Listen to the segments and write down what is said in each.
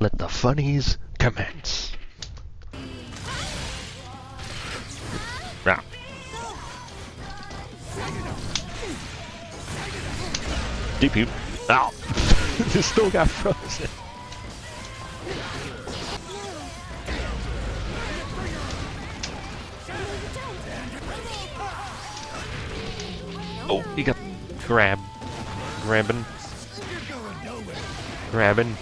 Let the funnies commence. Now. DP. Ow! This still got frozen. Oh, he got grabbing. Grabbing.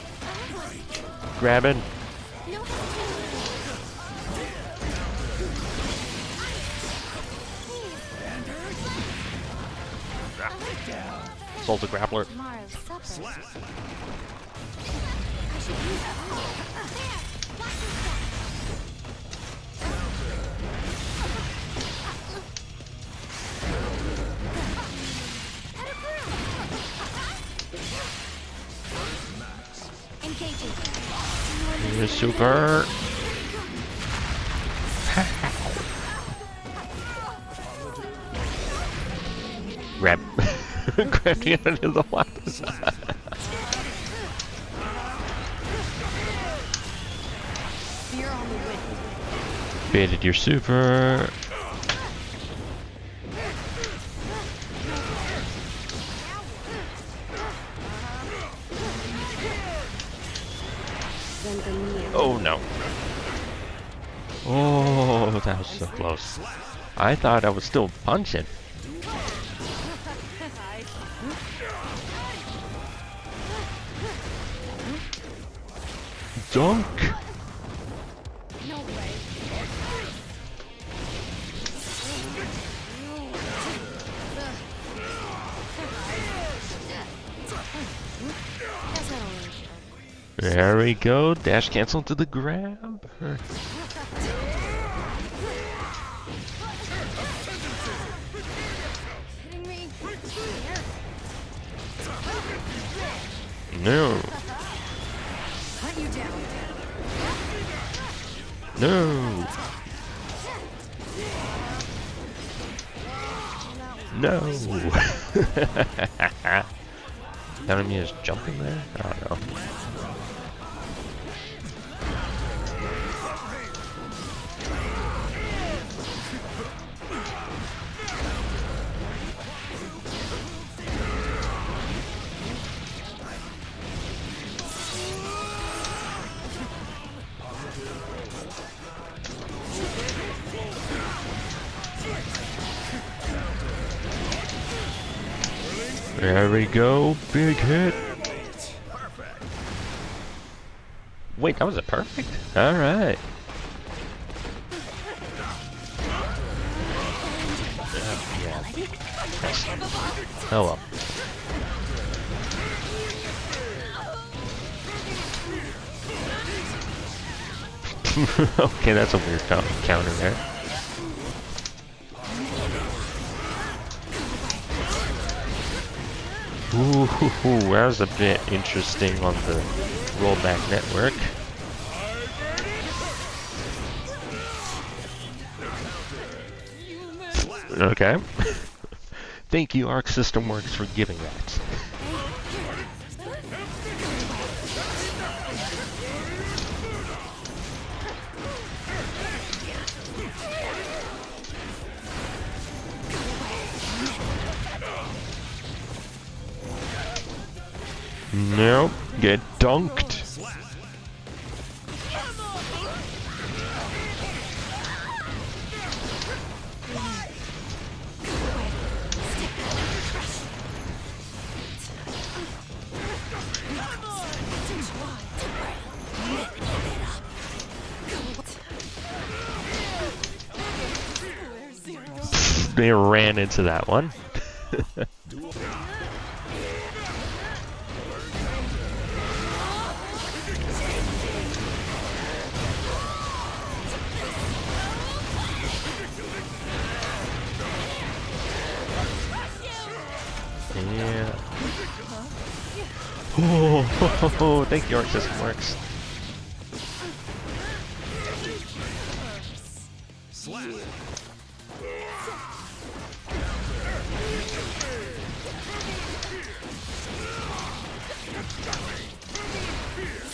Assault the grappler. Here's super. Grab. Grab the end of the water. Baited your super. Oh no. Oh, that was so close. I thought I was still punching. Dunk! No way. There we go. Dash cancel to the grab. No. No. No. That enemy is jumping there? I don't know. There we go, big hit. Wait, that was a perfect? Alright. Yeah. Oh well. Okay, that's a weird counter there. Ooh, that was a bit interesting on the rollback network. Okay. Thank you, Arc System Works, for giving that. Nope, get dunked. They ran into that one. Yeah. Oh, thank you, Arc System Works.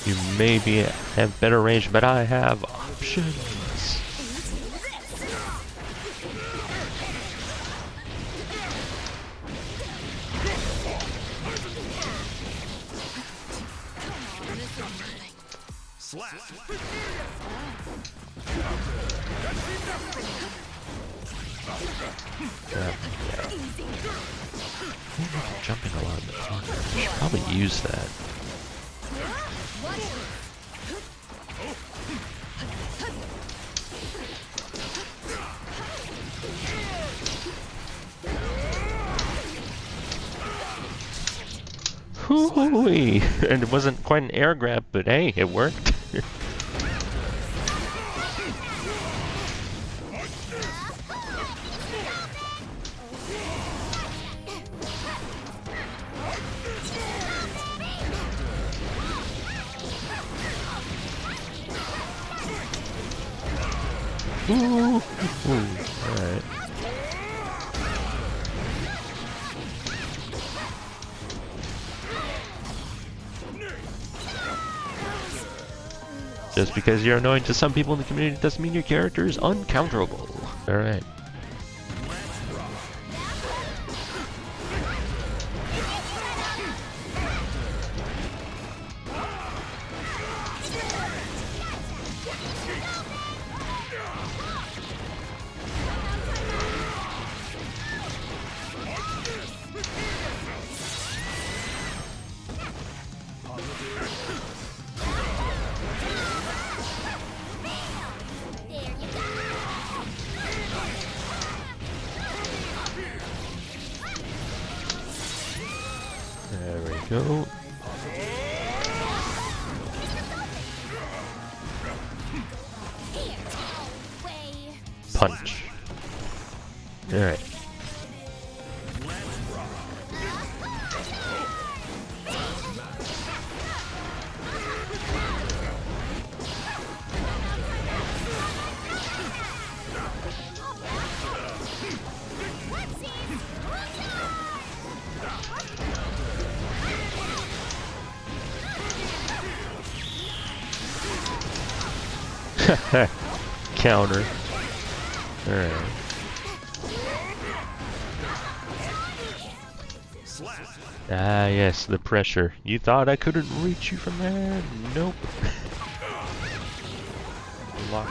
You maybe have better range, but I have options. Jumping a lot in the corner. I should probably use that. Hoo-wee! And it wasn't quite an air grab, but hey, it worked. Ooh. Alright. Just because you're annoying to some people in the community doesn't mean your character is uncounterable. Alright. There we go. Punch. Alright. Counter. Alright. Ah, yes, the pressure. You thought I couldn't reach you from there? Nope. Lock.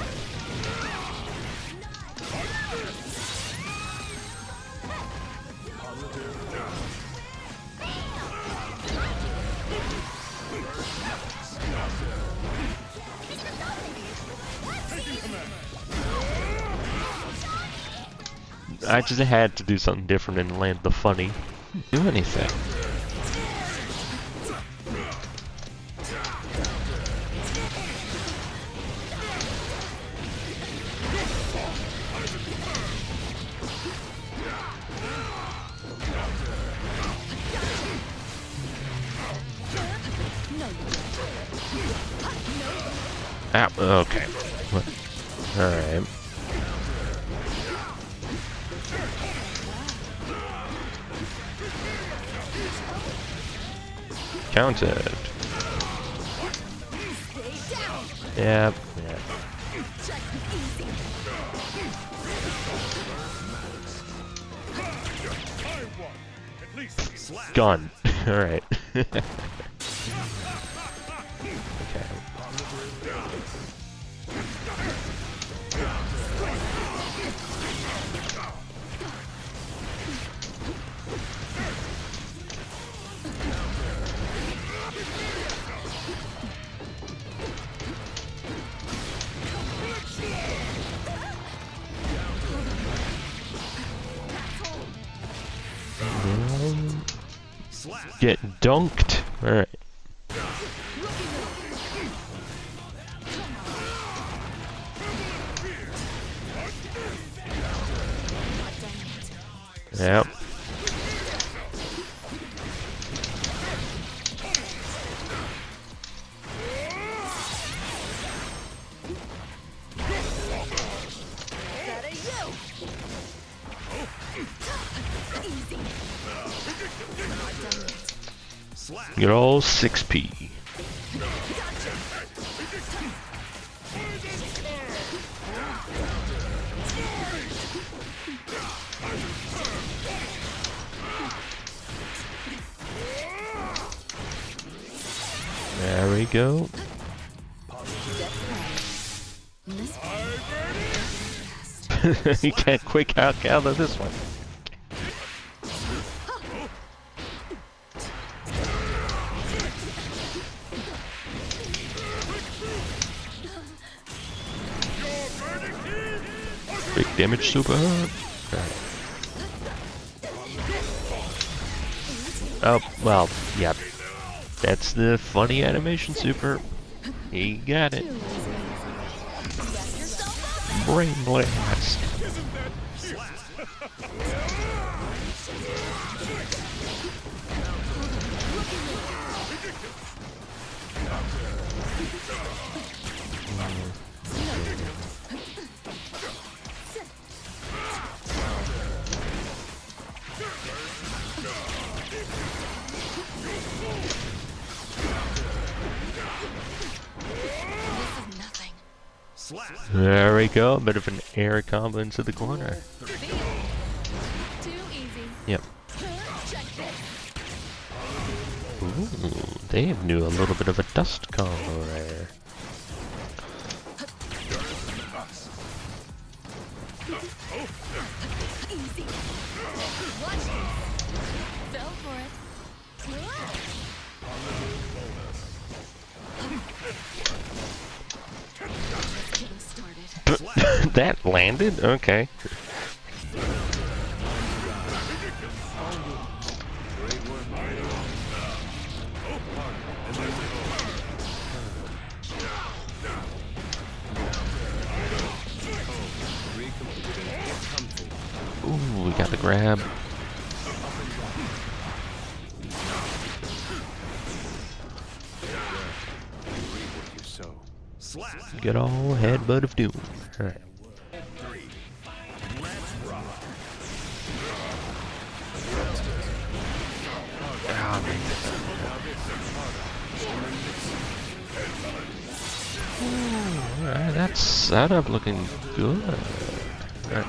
I just had to do something different and land the funny. Do anything. Ah, okay. Alright. Counted. Yep. Yeah. Gone. Alright. Okay. Get dunked. Alright. Yep. Good old 6P. we go. You can't quick out this one. Big damage super. Oh, well, yeah. That's the funny animation super. He got it. Brain blast. There we go, a bit of an air combo into the corner. Too easy. Yep. Ooh, they knew a little bit of a dust combo there. Easy. Watch this. Fell for it. Just getting started. That landed? Okay. Ooh, we got the grab. Good old headbutt of doom. Alright. Alright, that's set up looking good. Alright.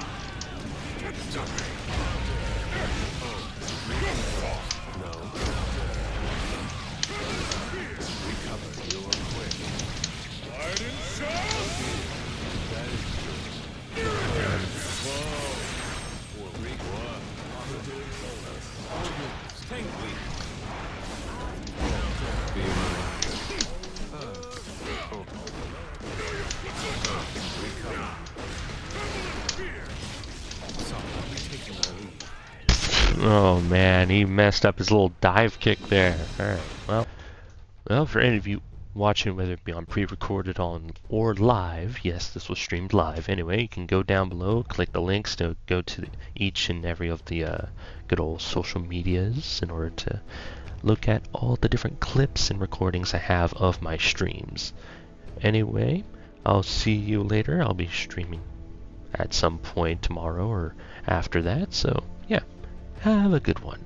Oh man, he messed up his little dive kick there. Alright, well, for any of you watching, whether it be on pre-recorded on or live, yes, this was streamed live. Anyway, you can go down below, click the links to go to each and every of the good old social medias in order to look at all the different clips and recordings I have of my streams. Anyway, I'll see you later. I'll be streaming at some point tomorrow or after that, so yeah. Have a good one.